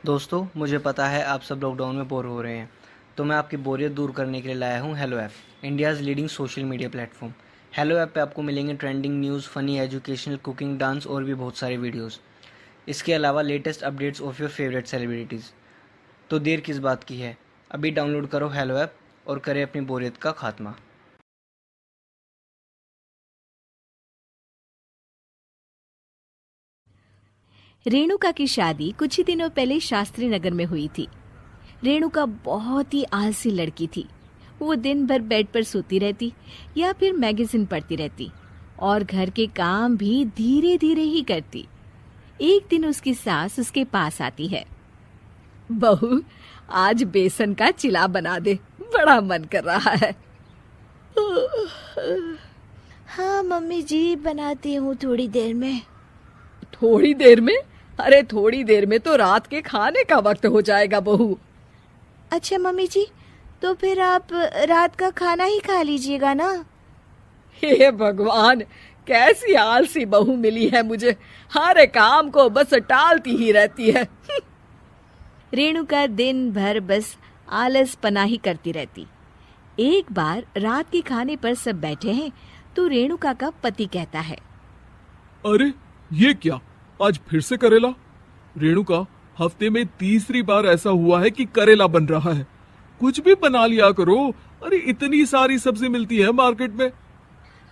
दोस्तों, मुझे पता है आप सब लॉकडाउन में बोर हो रहे हैं, तो मैं आपकी बोरियत दूर करने के लिए लाया हूँ hello app, India's leading social media platform. Hello app पे आपको मिलेंगे trending news, funny, educational, cooking, dance और भी बहुत सारे वीडियोस। इसके अलावा latest updates of your favourite celebrities. तो देर किस बात की है, अभी डाउनलोड करो हेलो ऐप और करें अपनी बोरियत का खात्मा। रेणुका की शादी कुछ ही दिनों पहले शास्त्री नगर में हुई थी। रेणुका बहुत ही आलसी लड़की थी। वो दिन भर बेड पर सोती रहती या फिर मैगजीन पढ़ती रहती और घर के काम भी धीरे धीरे ही करती। एक दिन उसकी सास उसके पास आती है। बहू, आज बेसन का चिला बना दे, बड़ा मन कर रहा है। हाँ मम्मी जी, बनाती हूँ थोड़ी देर में। थोड़ी देर में? अरे थोड़ी देर में तो रात के खाने का वक्त हो जाएगा बहू। अच्छा मम्मी जी, तो फिर आप रात का खाना ही खा लीजिएगा ना। हे भगवान, कैसी आलसी बहू मिली है मुझे। हर काम को बस टालती ही रहती है। रेणुका दिन भर बस आलस पना ही करती रहती। एक बार रात के खाने पर सब बैठे हैं तो रेणुका का पति कहता है, अरे ये क्या, आज फिर से करेला? रेणुका, हफ्ते में तीसरी बार ऐसा हुआ है कि करेला बन रहा है। कुछ भी बना लिया करो। अरे इतनी सारी सब्जी मिलती है मार्केट में।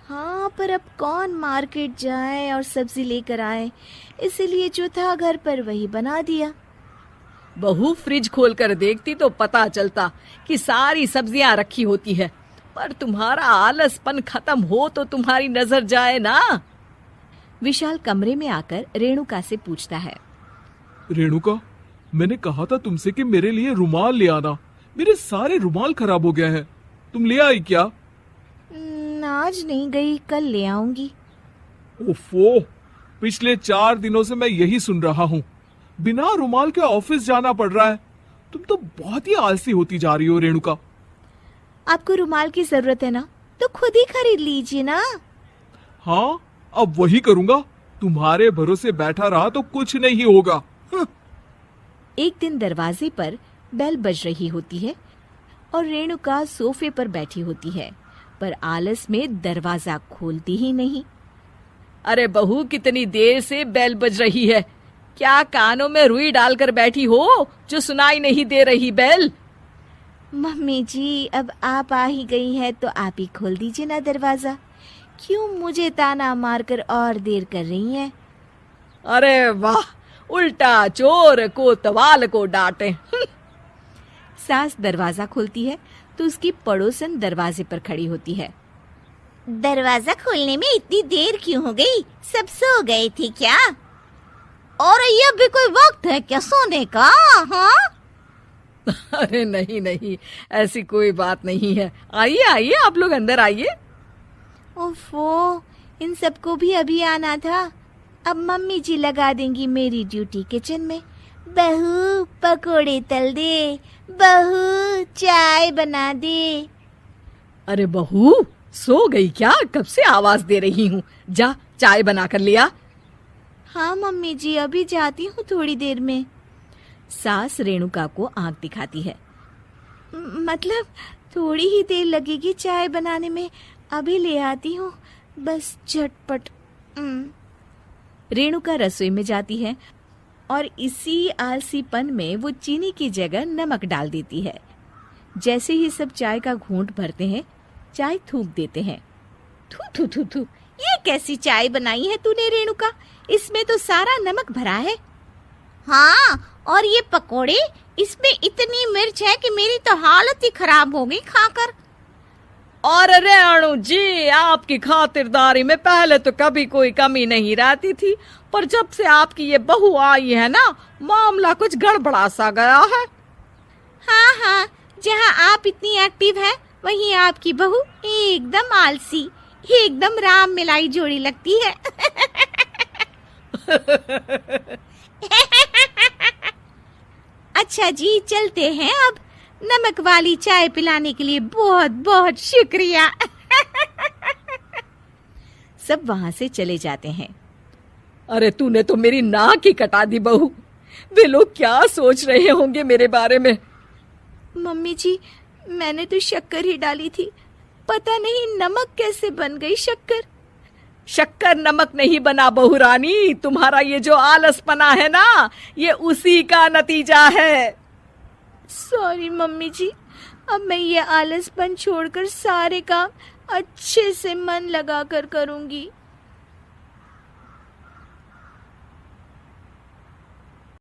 हाँ, पर अब कौन मार्केट जाए और सब्जी लेकर आए, इसीलिए जो था घर पर वही बना दिया। बहू फ्रिज खोल कर देखती तो पता चलता कि सारी सब्जियां रखी होती है। पर तुम्हारा आलसपन खत्म हो तो तुम्हारी नजर जाए ना। विशाल कमरे में आकर रेणुका से पूछता है, रेणुका, मैंने कहा था तुमसे कि मेरे लिए रुमाल ले आना। मेरे सारे रुमाल खराब हो गए हैं। तुम ले आई क्या? आज नहीं गई, कल ले आऊंगी। ओफो, पिछले 4 दिनों से मैं यही सुन रहा हूँ। बिना रुमाल के ऑफिस जाना पड़ रहा है। तुम तो बहुत ही आलसी होती जा रही हो रेणुका। आपको रुमाल की जरूरत है ना, तो खुद ही खरीद लीजिए ना। हाँ, अब वही करूंगा। तुम्हारे भरोसे बैठा रहा तो कुछ नहीं होगा। एक दिन दरवाजे पर बेल बज रही होती है और रेणुका सोफे पर बैठी होती है, पर आलस में दरवाजा खोलती ही नहीं। अरे बहू, कितनी देर से बेल बज रही है। क्या कानों में रुई डालकर बैठी हो जो सुनाई नहीं दे रही बेल? मम्मी जी, अब आप आ ही गई हैं तो आप ही खोल दीजिए ना दरवाजा। क्यों मुझे ताना मारकर और देर कर रही हैं? अरे वाह, उल्टा चोर को तवाल को डांटे। सास दरवाजा खोलती है तो उसकी पड़ोसन दरवाजे पर खड़ी होती है। दरवाजा खोलने में इतनी देर क्यों हो गई? सब सो गए थे क्या? और ये भी कोई वक्त है क्या सोने का? हाँ? अरे नहीं नहीं, ऐसी कोई बात नहीं है। आइए आइए, आप लोग अंदर आइए। ओफो, इन सबको भी अभी आना था। अब मम्मी जी लगा देंगी मेरी ड्यूटी किचन में। बहू पकोड़े तल दे, बहू चाय बना दे। अरे बहू, सो गई क्या? कब से आवाज दे रही हूँ। जा चाय बना कर लिया। हाँ मम्मी जी, अभी जाती हूँ थोड़ी देर में। सास रेणुका को आंख दिखाती है। मतलब थोड़ी ही देर लगेगी चाय बनाने में, अभी ले आती हूँ, बस झटपट। रेणुका रसोई में जाती है और इसी आलसीपन में वो चीनी की जगह नमक डाल देती है। जैसे ही सब चाय का घूंट भरते हैं, चाय थूक देते हैं। थू थू थू थू, ये कैसी चाय बनाई है तूने रेणुका? इसमें तो सारा नमक भरा है। हाँ, और ये पकोड़े, इसमें इतनी मिर्च है कि मेरी तो हालत ही खराब हो गई खाकर। और रेणु जी, आपकी खातिरदारी में पहले तो कभी कोई कमी नहीं रहती थी, पर जब से आपकी ये बहू आई है ना, मामला कुछ गड़बड़ा सा गया है। हाँ हाँ, जहाँ आप इतनी एक्टिव हैं, वहीं आपकी बहू एकदम आलसी, एकदम राम मिलाई जोड़ी लगती है। अच्छा जी, चलते हैं अब। नमक वाली चाय पिलाने के लिए बहुत बहुत शुक्रिया। सब वहां से चले जाते हैं। अरे तूने तो मेरी नाक ही कटा दी बहू। वे लोग क्या सोच रहे होंगे मेरे बारे में। मम्मी जी, मैंने तो शक्कर ही डाली थी, पता नहीं नमक कैसे बन गई शक्कर। शक्कर नमक नहीं बना बहू रानी, तुम्हारा ये जो आलसपना है ना, ये उसी का नतीजा है। सॉरी मम्मी जी, अब मैं ये आलसपन छोड़कर सारे काम अच्छे से मन लगाकर करूंगी।